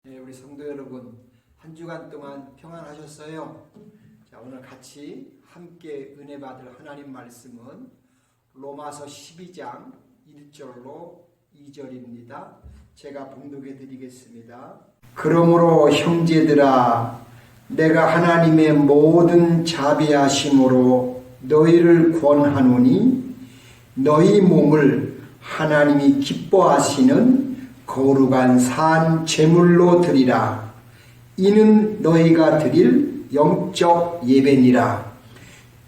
네, 우리 성도 여러분, 한 주간 동안 평안하셨어요? 자, 오늘 같이 함께 은혜 받을 하나님 말씀은 로마서 12장 1절로 2절입니다. 제가 봉독해 드리겠습니다. 그러므로 형제들아, 내가 하나님의 모든 자비하심으로 너희를 권하노니 너희 몸을 하나님이 기뻐하시는 거룩한 산 제물로 드리라. 이는 너희가 드릴 영적 예배니라.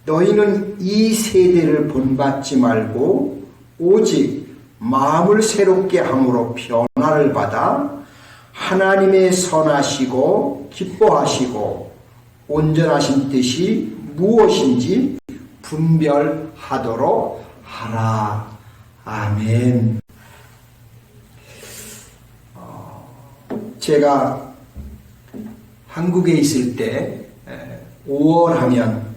너희는 이 세대를 본받지 말고 오직 마음을 새롭게 함으로 변화를 받아 하나님의 선하시고 기뻐하시고 온전하신 뜻이 무엇인지 분별하도록 하라. 아멘. 제가 한국에 있을 때 5월 하면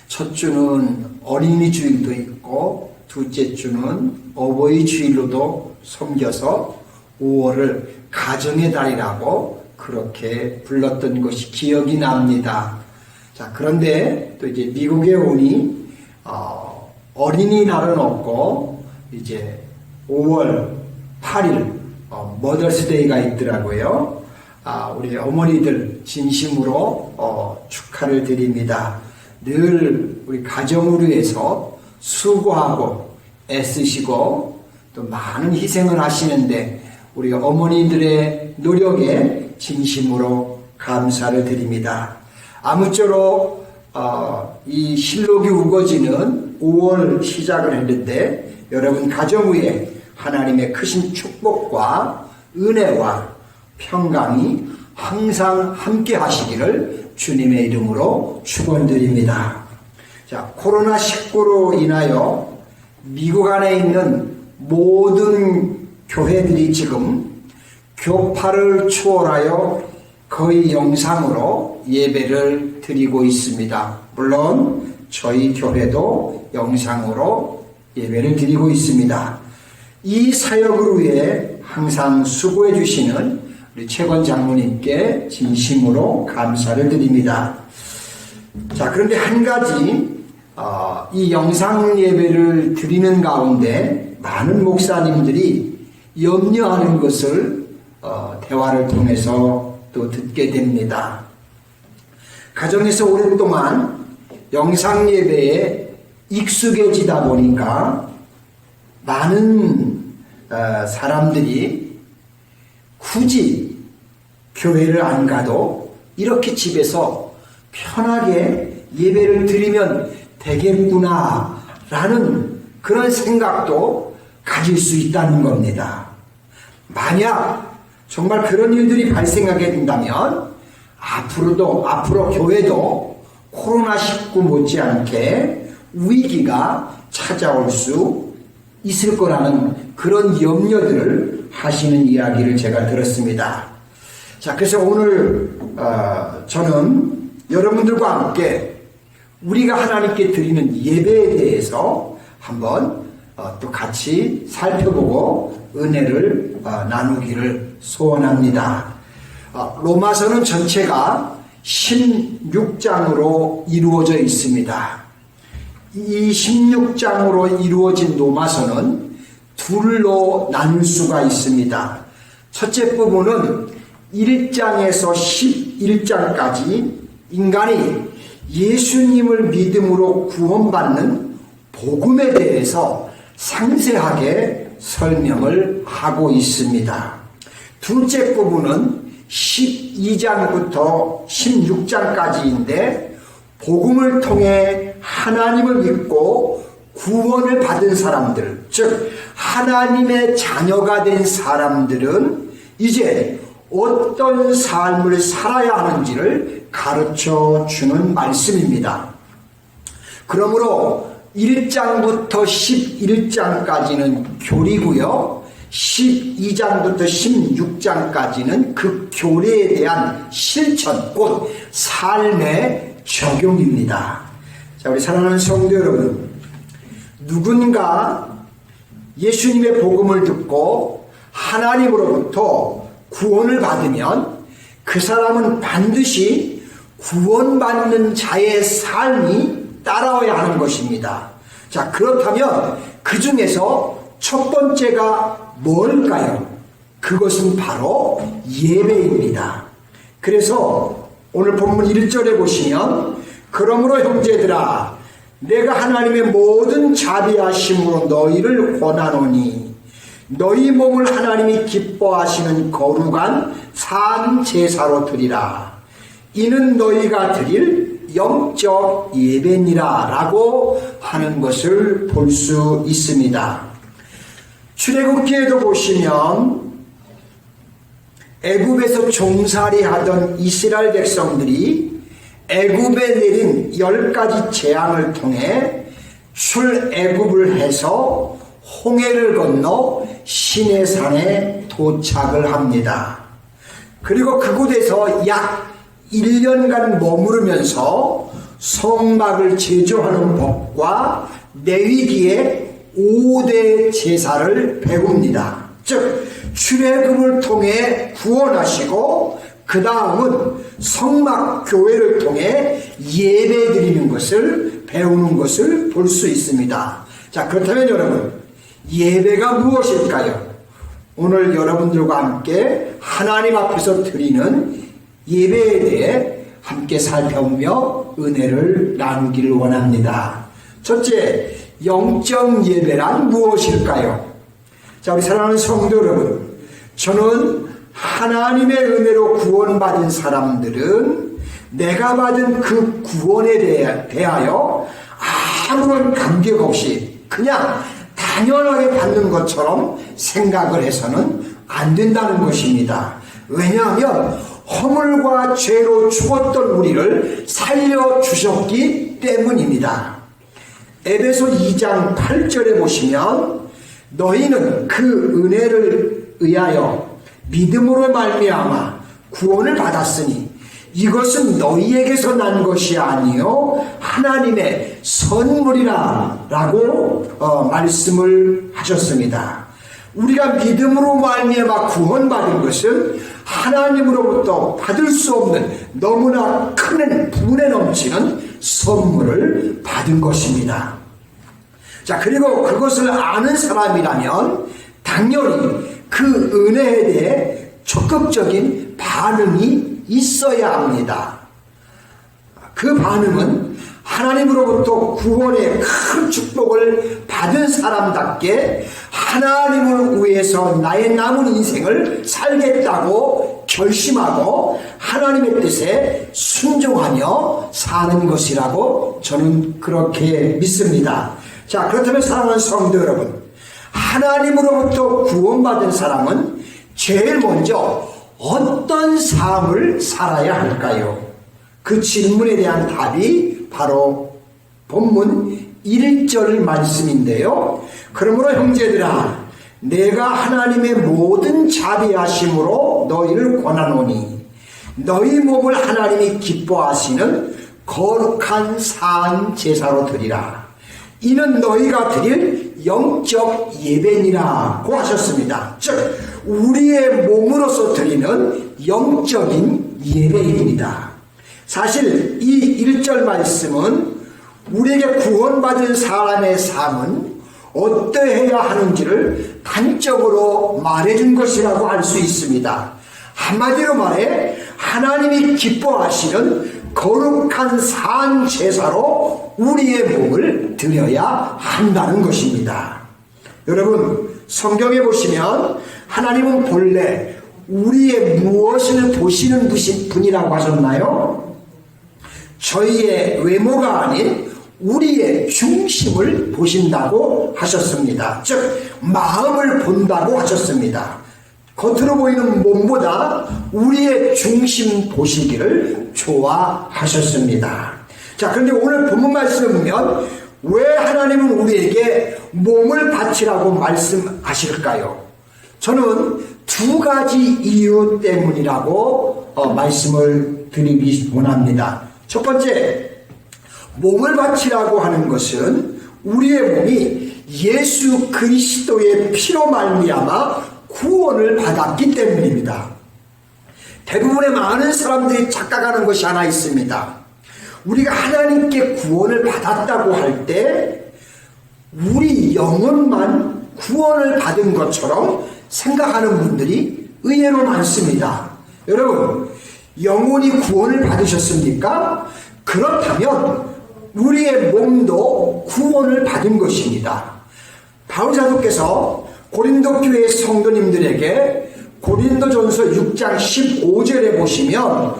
첫 주는 어린이 주일도 있고 둘째 주는 어버이 주일로도 섬겨서 5월을 가정의 달이라고 그렇게 불렀던 것이 기억이 납니다. 자, 그런데 또 이제 미국에 오니 어린이날은 없고 이제 5월 8일 머더스데이가 있더라고요. 우리 어머니들 진심으로 축하를 드립니다. 늘 우리 가정을 위해서 수고하고 애쓰시고 또 많은 희생을 하시는데 우리 어머니들의 노력에 진심으로 감사를 드립니다. 아무쪼록 이 실록이 우거지는 5월 시작을 했는데 여러분 가정 위에 하나님의 크신 축복과 은혜와 평강이 항상 함께 하시기를 주님의 이름으로 축원드립니다. 자, 코로나19로 인하여 미국 안에 있는 모든 교회들이 지금 교파를 초월하여 거의 영상으로 예배를 드리고 있습니다. 물론 저희 교회도 영상으로 예배를 드리고 있습니다. 이 사역을 위해 항상 수고해 주시는 우리 최건 장로님께 진심으로 감사를 드립니다. 자, 그런데 한 가지 이 영상 예배를 드리는 가운데 많은 목사님들이 염려하는 것을 대화를 통해서 또 듣게 됩니다. 가정에서 오랫동안 영상 예배에 익숙해지다 보니까 많은 사람들이 굳이 교회를 안 가도 이렇게 집에서 편하게 예배를 드리면 되겠구나 라는 그런 생각도 가질 수 있다는 겁니다. 만약 정말 그런 일들이 발생하게 된다면 앞으로 교회도 코로나19 못지않게 위기가 찾아올 수 있을 거라는 그런 염려들을 하시는 이야기를 제가 들었습니다. 자, 그래서 오늘 저는 여러분들과 함께 우리가 하나님께 드리는 예배에 대해서 한번 또 같이 살펴보고 은혜를 나누기를 소원합니다. 로마서는 전체가 16장으로 이루어져 있습니다. 이 16장으로 이루어진 로마서는 둘로 나눌 수가 있습니다. 첫째 부분은 1장에서 11장까지 인간이 예수님을 믿음으로 구원받는 복음에 대해서 상세하게 설명을 하고 있습니다. 둘째 부분은 12장부터 16장까지인데 복음을 통해 하나님을 믿고 구원을 받은 사람들, 즉 하나님의 자녀가 된 사람들은 이제 어떤 삶을 살아야 하는지를 가르쳐 주는 말씀입니다. 그러므로 1장부터 11장까지는 교리고요. 12장부터 16장까지는 그 교리에 대한 실천, 곧 삶의 적용입니다. 자, 우리 사랑하는 성도 여러분, 누군가 예수님의 복음을 듣고 하나님으로부터 구원을 받으면 그 사람은 반드시 구원받는 자의 삶이 따라와야 하는 것입니다. 자, 그렇다면 그 중에서 첫 번째가 뭘까요? 그것은 바로 예배입니다. 그래서 오늘 본문 1절에 보시면 그러므로 형제들아 내가 하나님의 모든 자비하심으로 너희를 권하노니 너희 몸을 하나님이 기뻐하시는 거룩한 산 제사로 드리라. 이는 너희가 드릴 영적 예배니라 라고 하는 것을 볼 수 있습니다. 출애굽기에도 보시면 애굽에서 종살이 하던 이스라엘 백성들이 애굽에 내린 10가지 재앙을 통해 출애굽을 해서 홍해를 건너 시내산에 도착을 합니다. 그리고 그곳에서 약 1년간 머무르면서 성막을 제조하는 법과 레위기의 5대 제사를 배웁니다. 즉 출애굽을 통해 구원하시고 그 다음은 성막 교회를 통해 예배 드리는 것을 배우는 것을 볼 수 있습니다. 자, 그렇다면 여러분 예배가 무엇일까요? 오늘 여러분들과 함께 하나님 앞에서 드리는 예배에 대해 함께 살펴보며 은혜를 나누기를 원합니다. 첫째, 영적 예배란 무엇일까요? 자, 우리 사랑하는 성도 여러분, 저는 하나님의 은혜로 구원받은 사람들은 내가 받은 그 구원에 대하여 아무런 감격 없이 그냥 당연하게 받는 것처럼 생각을 해서는 안 된다는 것입니다. 왜냐하면 허물과 죄로 죽었던 우리를 살려주셨기 때문입니다. 에베소 2장 8절에 보시면 너희는 그 은혜를 의하여 믿음으로 말미암아 구원을 받았으니 이것은 너희에게서 난 것이 아니요 하나님의 선물이라 라고 말씀을 하셨습니다. 우리가 믿음으로 말미암아 구원받은 것은 하나님으로부터 받을 수 없는 너무나 큰 분에 넘치는 선물을 받은 것입니다. 자, 그리고 그것을 아는 사람이라면 당연히 그 은혜에 대해 적극적인 반응이 있어야 합니다. 그 반응은 하나님으로부터 구원의 큰 축복을 받은 사람답게 하나님을 위해서 나의 남은 인생을 살겠다고 결심하고 하나님의 뜻에 순종하며 사는 것이라고 저는 그렇게 믿습니다. 자, 그렇다면 사랑하는 성도 여러분, 하나님으로부터 구원받은 사람은 제일 먼저 어떤 삶을 살아야 할까요? 그 질문에 대한 답이 바로 본문 1절 말씀인데요. 그러므로 형제들아 내가 하나님의 모든 자비하심으로 너희를 권하노니 너희 몸을 하나님이 기뻐하시는 거룩한 산 제사로 드리라. 이는 너희가 드릴 영적 예배니라고 하셨습니다. 즉 우리의 몸으로서 드리는 영적인 예배입니다. 사실 이 1절 말씀은 우리에게 구원받은 사람의 삶은 어떠해야 하는지를 단적으로 말해준 것이라고 할 수 있습니다. 한마디로 말해 하나님이 기뻐하시는 거룩한 산 제사로 우리의 몸을 드려야 한다는 것입니다. 여러분 성경에 보시면 하나님은 본래 우리의 무엇을 보시는 분이라고 하셨나요? 저희의 외모가 아닌 우리의 중심을 보신다고 하셨습니다. 즉 마음을 본다고 하셨습니다. 겉으로 보이는 몸보다 우리의 중심 보시기를 좋아하셨습니다. 자, 그런데 오늘 본문 말씀을 보면 왜 하나님은 우리에게 몸을 바치라고 말씀하실까요? 저는 두 가지 이유 때문이라고 말씀을 드리기 원합니다. 첫 번째, 몸을 바치라고 하는 것은 우리의 몸이 예수 그리스도의 피로 말미암아 구원을 받았기 때문입니다. 대부분의 많은 사람들이 착각하는 것이 하나 있습니다. 우리가 하나님께 구원을 받았다고 할 때 우리 영혼만 구원을 받은 것처럼 생각하는 분들이 의외로 많습니다. 여러분, 영혼이 구원을 받으셨습니까? 그렇다면 우리의 몸도 구원을 받은 것입니다. 바울 사도께서 고린도 교회 성도님들에게 고린도전서 6장 15절에 보시면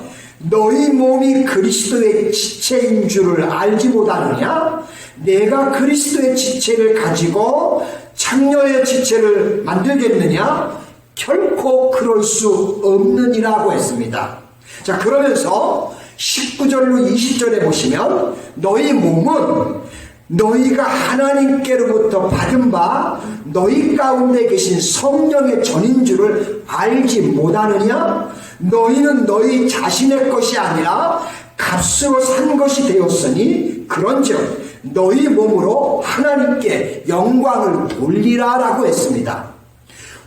너희 몸이 그리스도의 지체인 줄을 알지 못하느냐? 내가 그리스도의 지체를 가지고 창녀의 지체를 만들겠느냐? 결코 그럴 수 없느니라고 했습니다. 자, 그러면서 19절로 20절에 보시면 너희 몸은 너희가 하나님께로부터 받은 바 너희 가운데 계신 성령의 전인 줄을 알지 못하느냐? 너희는 너희 자신의 것이 아니라 값으로 산 것이 되었으니 그런즉 너희 몸으로 하나님께 영광을 돌리라 라고 했습니다.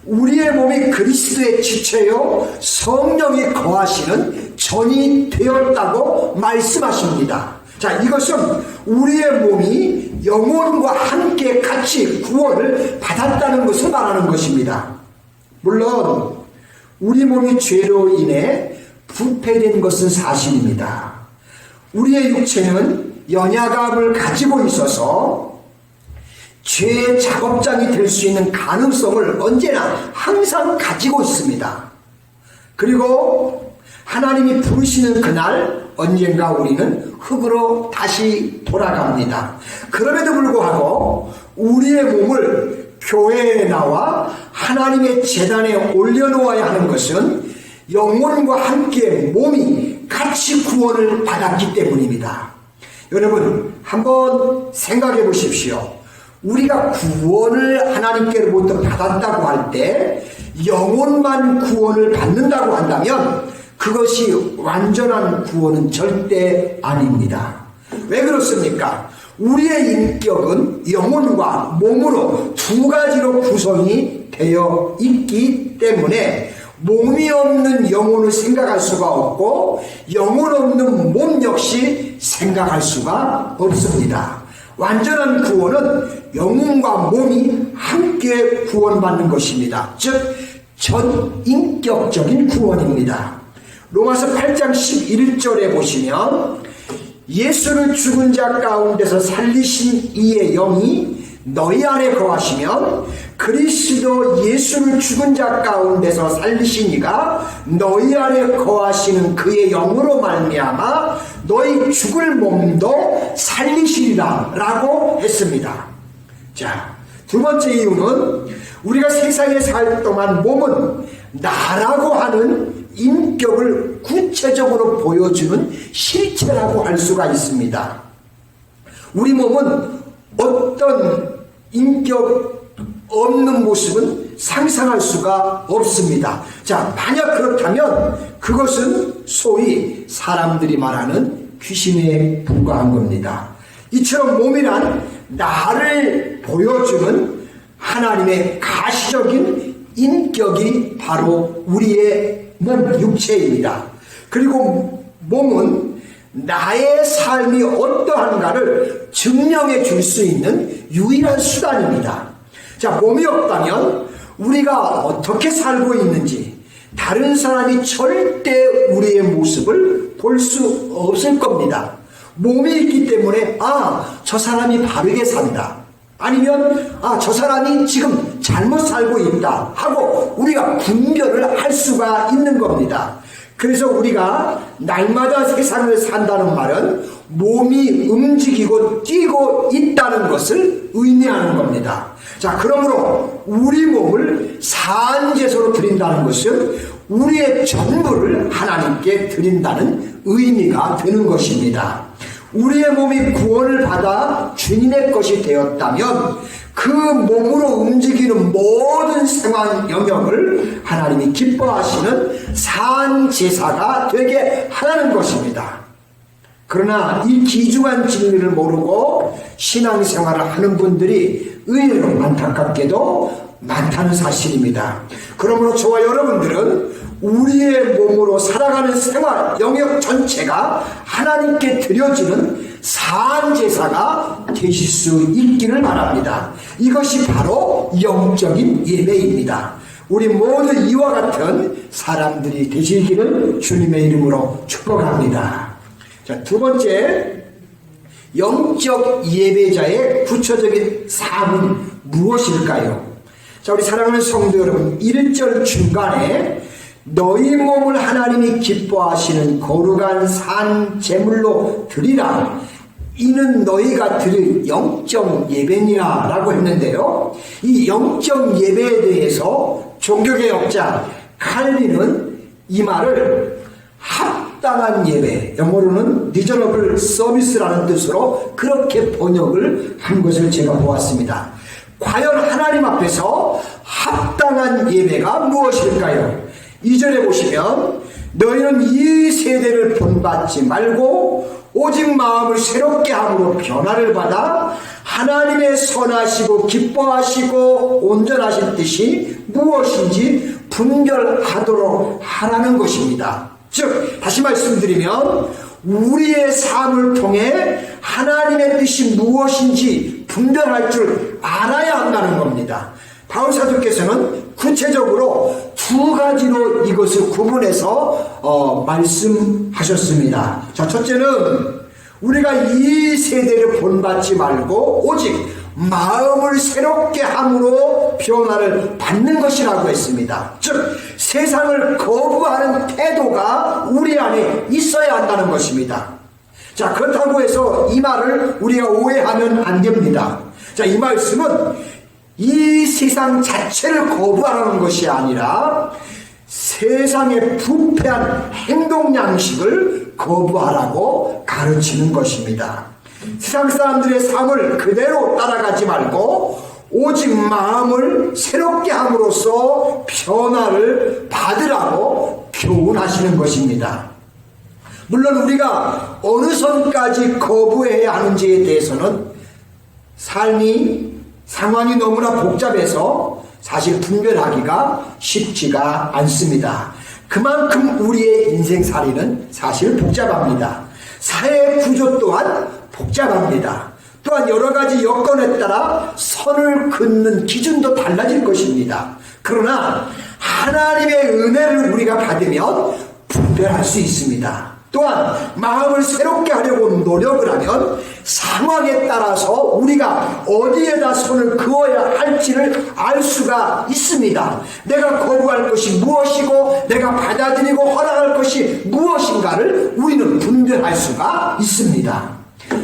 우리의 몸이 그리스도의 지체요 성령이 거하시는 전이 되었다고 말씀하십니다. 자, 이것은 우리의 몸이 영혼과 함께 같이 구원을 받았다는 것을 말하는 것입니다. 물론 우리 몸이 죄로 인해 부패된 것은 사실입니다. 우리의 육체는 연약함을 가지고 있어서 죄의 작업장이 될 수 있는 가능성을 언제나 항상 가지고 있습니다. 그리고 하나님이 부르시는 그날 언젠가 우리는 흙으로 다시 돌아갑니다. 그럼에도 불구하고 우리의 몸을 교회에 나와 하나님의 제단에 올려놓아야 하는 것은 영혼과 함께 몸이 같이 구원을 받았기 때문입니다. 여러분, 한번 생각해 보십시오. 우리가 구원을 하나님께로부터 받았다고 할 때 영혼만 구원을 받는다고 한다면 그것이 완전한 구원은 절대 아닙니다. 왜 그렇습니까? 우리의 인격은 영혼과 몸으로 두 가지로 구성이 되어 있기 때문에 몸이 없는 영혼을 생각할 수가 없고 영혼 없는 몸 역시 생각할 수가 없습니다. 완전한 구원은 영혼과 몸이 함께 구원받는 것입니다. 즉 전인격적인 구원입니다. 로마서 8장 11절에 보시면 예수를 죽은 자 가운데서 살리신 이의 영이 너희 안에 거하시면 그리스도 예수를 죽은 자 가운데서 살리신 이가 너희 안에 거하시는 그의 영으로 말미암아 너희 죽을 몸도 살리시리라 라고 했습니다. 자, 두 번째 이유는 우리가 세상에 살 동안 몸은 나라고 하는 인격을 구체적으로 보여주는 실체라고 할 수가 있습니다. 우리 몸은 어떤 인격 없는 모습은 상상할 수가 없습니다. 자, 만약 그렇다면 그것은 소위 사람들이 말하는 귀신에 불과한 겁니다. 이처럼 몸이란 나를 보여주는 하나님의 가시적인 인격이 바로 우리의 몸, 육체입니다. 그리고 몸은 나의 삶이 어떠한가를 증명해 줄 수 있는 유일한 수단입니다. 자, 몸이 없다면 우리가 어떻게 살고 있는지 다른 사람이 절대 우리의 모습을 볼 수 없을 겁니다. 몸이 있기 때문에 저 사람이 바르게 산다. 아니면 저 사람이 지금 잘못 살고 있다 하고 우리가 분별을 할 수가 있는 겁니다. 그래서 우리가 날마다 세상을 산다는 말은 몸이 움직이고 뛰고 있다는 것을 의미하는 겁니다. 자, 그러므로 우리 몸을 산제소로 드린다는 것은 우리의 전부를 하나님께 드린다는 의미가 되는 것입니다. 우리의 몸이 구원을 받아 주님의 것이 되었다면 그 몸으로 움직이는 모든 생활 영역을 하나님이 기뻐하시는 산 제사가 되게 하라는 것입니다. 그러나 이 귀중한 진리를 모르고 신앙생활을 하는 분들이 의외로 안타깝게도 많다는 사실입니다. 그러므로 저와 여러분들은 우리의 몸으로 살아가는 생활 영역 전체가 하나님께 드려지는 사한 제사가 되실 수 있기를 바랍니다. 이것이 바로 영적인 예배입니다. 우리 모두 이와 같은 사람들이 되시기를 주님의 이름으로 축복합니다. 자, 두 번째, 영적 예배자의 구체적인 삶은 무엇일까요? 자, 우리 사랑하는 성도 여러분, 1절 중간에 너희 몸을 하나님이 기뻐하시는 거룩한 산 제물로 드리라. 이는 너희가 드릴 영적 예배니라 라고 했는데요. 이 영적 예배에 대해서 종교개혁자 칼빈은 이 말을 합당한 예배, 영어로는 리저너블 서비스라는 뜻으로 그렇게 번역을 한 것을 제가 보았습니다. 과연 하나님 앞에서 합당한 예배가 무엇일까요? 2절에 보시면 너희는 이 세대를 본받지 말고 오직 마음을 새롭게 함으로 변화를 받아 하나님의 선하시고 기뻐하시고 온전하신 뜻이 무엇인지 분별하도록 하라는 것입니다. 즉 다시 말씀드리면 우리의 삶을 통해 하나님의 뜻이 무엇인지 분별할 줄 알아야 한다는 겁니다. 바울 사도께서는 구체적으로 두 가지로 이것을 구분해서 말씀하셨습니다. 자, 첫째는 우리가 이 세대를 본받지 말고 오직 마음을 새롭게 함으로 변화를 받는 것이라고 했습니다. 즉 세상을 거부하는 태도가 우리 안에 있어야 한다는 것입니다. 자, 그렇다고 해서 이 말을 우리가 오해하면 안 됩니다. 자, 이 말씀은 이 세상 자체를 거부하라는 것이 아니라 세상의 부패한 행동 양식을 거부하라고 가르치는 것입니다. 세상 사람들의 삶을 그대로 따라가지 말고 오직 마음을 새롭게 함으로써 변화를 받으라고 교훈하시는 것입니다. 물론 우리가 어느 선까지 거부해야 하는지에 대해서는 상황이 너무나 복잡해서 사실 분별하기가 쉽지가 않습니다. 그만큼 우리의 인생살이는 사실 복잡합니다. 사회 구조 또한 복잡합니다. 또한 여러 가지 여건에 따라 선을 긋는 기준도 달라질 것입니다. 그러나 하나님의 은혜를 우리가 받으면 분별할 수 있습니다. 또한 마음을 새롭게 하려고 노력을 하면 상황에 따라서 우리가 어디에다 손을 그어야 할지를 알 수가 있습니다. 내가 거부할 것이 무엇이고 내가 받아들이고 허락할 것이 무엇인가를 우리는 분별할 수가 있습니다.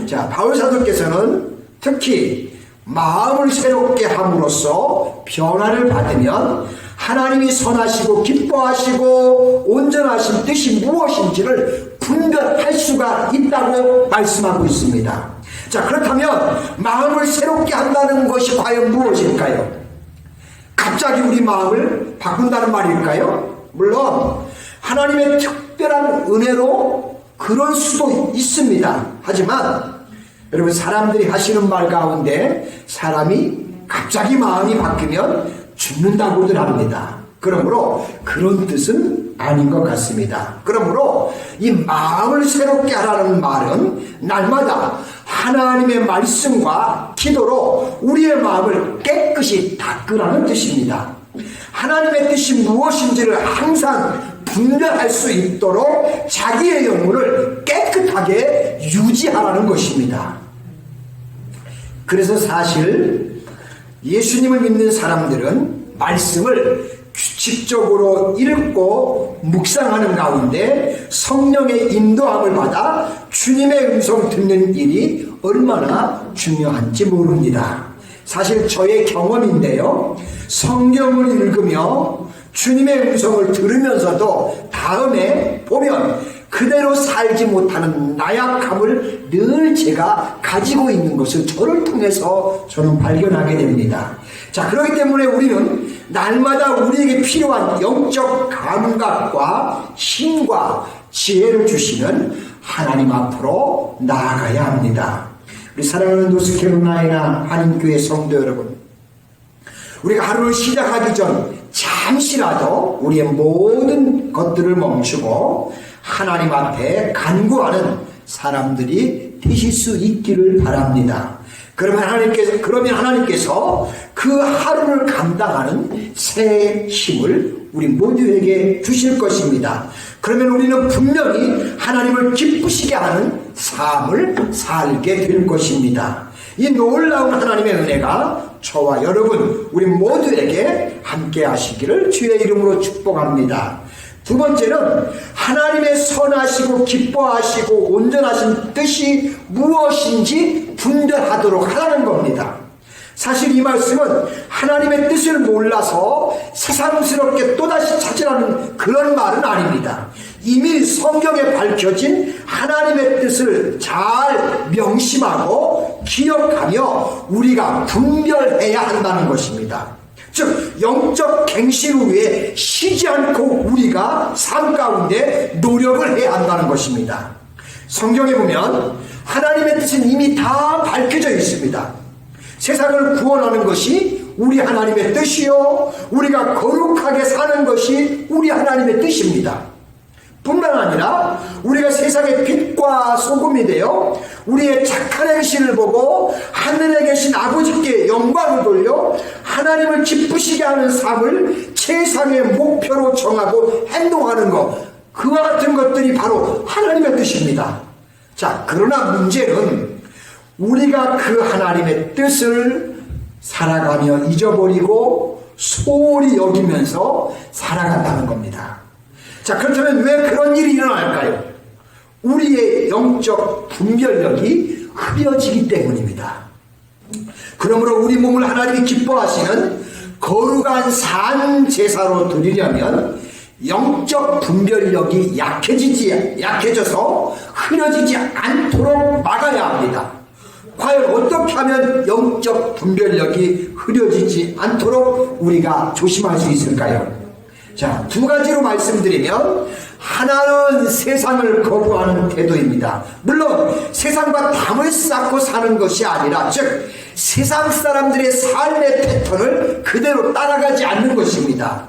자, 바울 사도께서는 특히 마음을 새롭게 함으로써 변화를 받으면 하나님이 선하시고 기뻐하시고 온전하신 뜻이 무엇인지를 분별할 수가 있다고 말씀하고 있습니다. 자, 그렇다면 마음을 새롭게 한다는 것이 과연 무엇일까요? 갑자기 우리 마음을 바꾼다는 말일까요? 물론 하나님의 특별한 은혜로 그럴 수도 있습니다. 하지만 여러분, 사람들이 하시는 말 가운데 사람이 갑자기 마음이 바뀌면 죽는다고들 합니다. 그러므로 그런 뜻은 아닌 것 같습니다. 그러므로 이 마음을 새롭게 하라는 말은 날마다 하나님의 말씀과 기도로 우리의 마음을 깨끗이 닦으라는 뜻입니다. 하나님의 뜻이 무엇인지를 항상 분별할 수 있도록 자기의 영혼을 깨끗하게 유지하라는 것입니다. 그래서 사실 예수님을 믿는 사람들은 말씀을 규칙적으로 읽고 묵상하는 가운데 성령의 인도함을 받아 주님의 음성 듣는 일이 얼마나 중요한지 모릅니다. 사실 저의 경험인데요, 성경을 읽으며 주님의 음성을 들으면서도 다음에 보면 그대로 살지 못하는 나약함을 늘 제가 가지고 있는 것을 저를 통해서 저는 발견하게 됩니다. 자, 그렇기 때문에 우리는 날마다 우리에게 필요한 영적 감각과 힘과 지혜를 주시는 하나님 앞으로 나아가야 합니다. 우리 사랑하는 노스캐롤라이나 한인교회 성도 여러분, 우리가 하루를 시작하기 전 잠시라도 우리의 모든 것들을 멈추고 하나님 앞에 간구하는 사람들이 되실 수 있기를 바랍니다. 그러면 하나님께서 그 하루를 감당하는 새 힘을 우리 모두에게 주실 것입니다. 그러면 우리는 분명히 하나님을 기쁘시게 하는 삶을 살게 될 것입니다. 이 놀라운 하나님의 은혜가 저와 여러분 우리 모두에게 함께 하시기를 주의 이름으로 축복합니다. 두 번째는 하나님의 선하시고 기뻐하시고 온전하신 뜻이 무엇인지 분별하도록 하라는 겁니다. 사실 이 말씀은 하나님의 뜻을 몰라서 새삼스럽게 또다시 찾으라는 그런 말은 아닙니다. 이미 성경에 밝혀진 하나님의 뜻을 잘 명심하고 기억하며 우리가 분별해야 한다는 것입니다. 즉 영적 갱신 위에 쉬지 않고 우리가 삶 가운데 노력을 해야 한다는 것입니다. 성경에 보면 하나님의 뜻은 이미 다 밝혀져 있습니다. 세상을 구원하는 것이 우리 하나님의 뜻이요, 우리가 거룩하게 사는 것이 우리 하나님의 뜻입니다. 뿐만 아니라 우리가 세상의 빛과 소금이 되어 우리의 착한 행실을 보고 하늘에 계신 아버지께 영광을 돌려 하나님을 기쁘시게 하는 삶을 최상의 목표로 정하고 행동하는 것, 그와 같은 것들이 바로 하나님의 뜻입니다. 자, 그러나 문제는 우리가 그 하나님의 뜻을 살아가며 잊어버리고 소홀히 여기면서 살아간다는 겁니다. 자, 그렇다면 왜 그런 일이 일어날까요? 우리의 영적 분별력이 흐려지기 때문입니다. 그러므로 우리 몸을 하나님이 기뻐하시는 거룩한 산 제사로 드리려면 영적 분별력이 약해져서 흐려지지 않도록 막아야 합니다. 과연 어떻게 하면 영적 분별력이 흐려지지 않도록 우리가 조심할 수 있을까요? 자, 두 가지로 말씀드리면, 하나는 세상을 거부하는 태도입니다. 물론 세상과 담을 쌓고 사는 것이 아니라, 즉 세상 사람들의 삶의 패턴을 그대로 따라가지 않는 것입니다.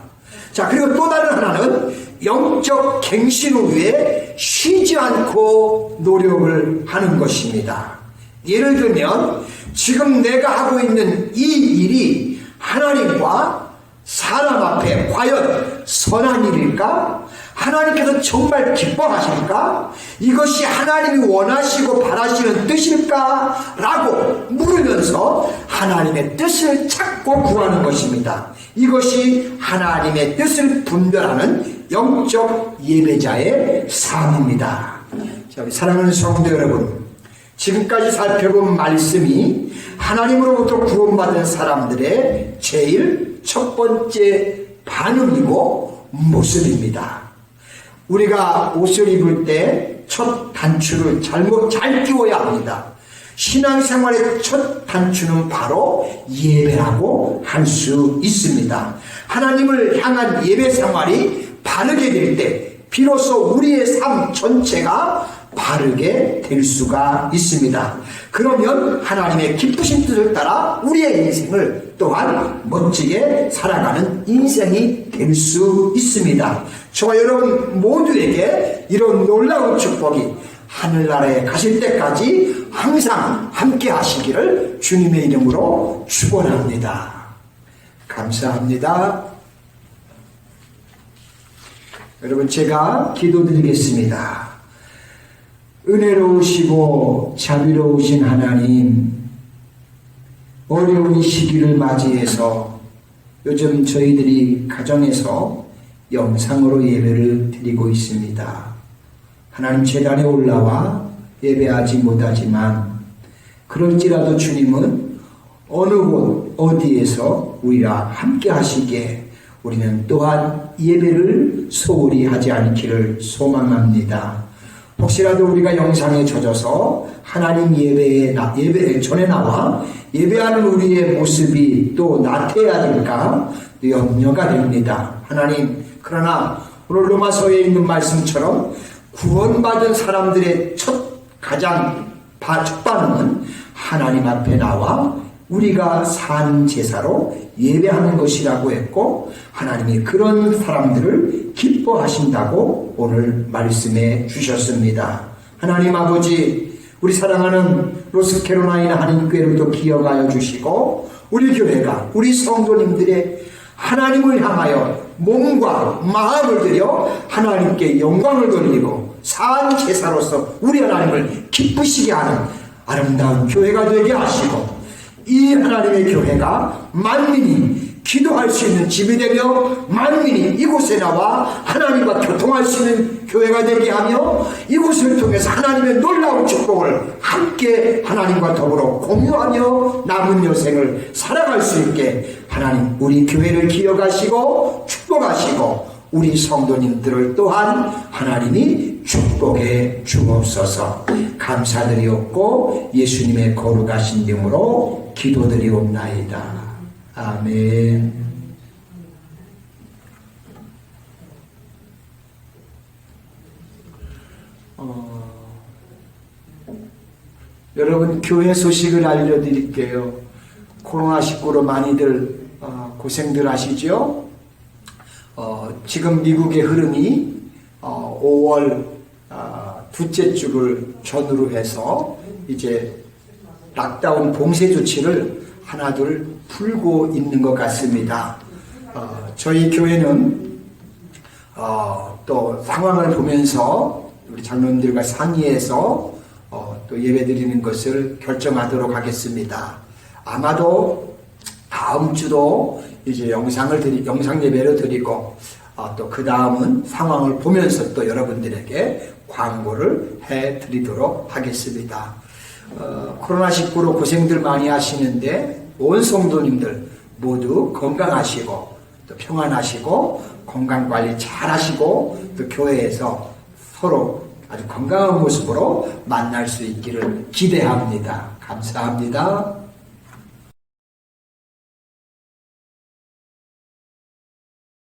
자, 그리고 또 다른 하나는 영적 갱신 위에 쉬지 않고 노력을 하는 것입니다. 예를 들면 지금 내가 하고 있는 이 일이 하나님과 사람 앞에 과연 선한 일일까? 하나님께서 정말 기뻐하실까? 이것이 하나님이 원하시고 바라시는 뜻일까? 라고 물으면서 하나님의 뜻을 찾고 구하는 것입니다. 이것이 하나님의 뜻을 분별하는 영적 예배자의 삶입니다. 자, 우리 사랑하는 성도 여러분, 지금까지 살펴본 말씀이 하나님으로부터 구원받은 사람들의 제일 첫 번째 반응이고 모습입니다. 우리가 옷을 입을 때 첫 단추를 잘 끼워야 합니다. 신앙생활의 첫 단추는 바로 예배라고 할 수 있습니다. 하나님을 향한 예배 생활이 바르게 될 때 비로소 우리의 삶 전체가 바르게 될 수가 있습니다. 그러면 하나님의 기쁘신 뜻을 따라 우리의 인생을 또한 멋지게 살아가는 인생이 될 수 있습니다. 저와 여러분 모두에게 이런 놀라운 축복이 하늘나라에 가실 때까지 항상 함께 하시기를 주님의 이름으로 축원합니다. 감사합니다. 여러분, 제가 기도드리겠습니다. 은혜로우시고 자비로우신 하나님, 어려운 시기를 맞이해서 요즘 저희들이 가정에서 영상으로 예배를 드리고 있습니다. 하나님 제단에 올라와 예배하지 못하지만 그럴지라도 주님은 어느 곳 어디에서 우리와 함께 하시기에 우리는 또한 예배를 소홀히 하지 않기를 소망합니다. 혹시라도 우리가 영상에 젖어서 하나님 예배 전에 나와 예배하는 우리의 모습이 또 나태해야 될까 염려가 됩니다. 하나님, 그러나 오늘 로마서에 있는 말씀처럼 구원받은 사람들의 가장 첫 반응은 하나님 앞에 나와 우리가 산 제사로 예배하는 것이라고 했고, 하나님이 그런 사람들을 기뻐하신다고 오늘 말씀해 주셨습니다. 하나님 아버지, 우리 사랑하는 노스캐롤라이나 한인교회를 기억하여 주시고, 우리 교회가 우리 성도님들의 하나님을 향하여 몸과 마음을 들여 하나님께 영광을 돌리고 산 제사로서 우리 하나님을 기쁘시게 하는 아름다운 교회가 되게 하시고, 이 하나님의 교회가 만민이 기도할 수 있는 집이 되며 만민이 이곳에 나와 하나님과 교통할 수 있는 교회가 되게 하며, 이곳을 통해서 하나님의 놀라운 축복을 함께 하나님과 더불어 공유하며 남은 여생을 살아갈 수 있게 하나님 우리 교회를 기억하시고 축복하시고 우리 성도님들을 또한 하나님이 축복해 주옵소서. 감사드리옵고 예수님의 거룩하신 이름으로 기도드리옵나이다. 아멘. 여러분, 교회 소식을 알려드릴게요. 코로나19로 많이들 고생들 하시죠? 지금 미국의 흐름이 5월 둘째 주를 전후로 해서 이제 락다운 봉쇄 조치를 하나둘 풀고 있는 것 같습니다. 저희 교회는 또 상황을 보면서 우리 장로님들과 상의해서 또 예배드리는 것을 결정하도록 하겠습니다. 아마도 다음 주도 이제 영상 예배를 드리고 또 그 다음은 상황을 보면서 또 여러분들에게 광고를 해드리도록 하겠습니다. 코로나19로 고생들 많이 하시는데 온 성도님들 모두 건강하시고 또 평안하시고 건강관리 잘 하시고 또 교회에서 서로 아주 건강한 모습으로 만날 수 있기를 기대합니다. 감사합니다.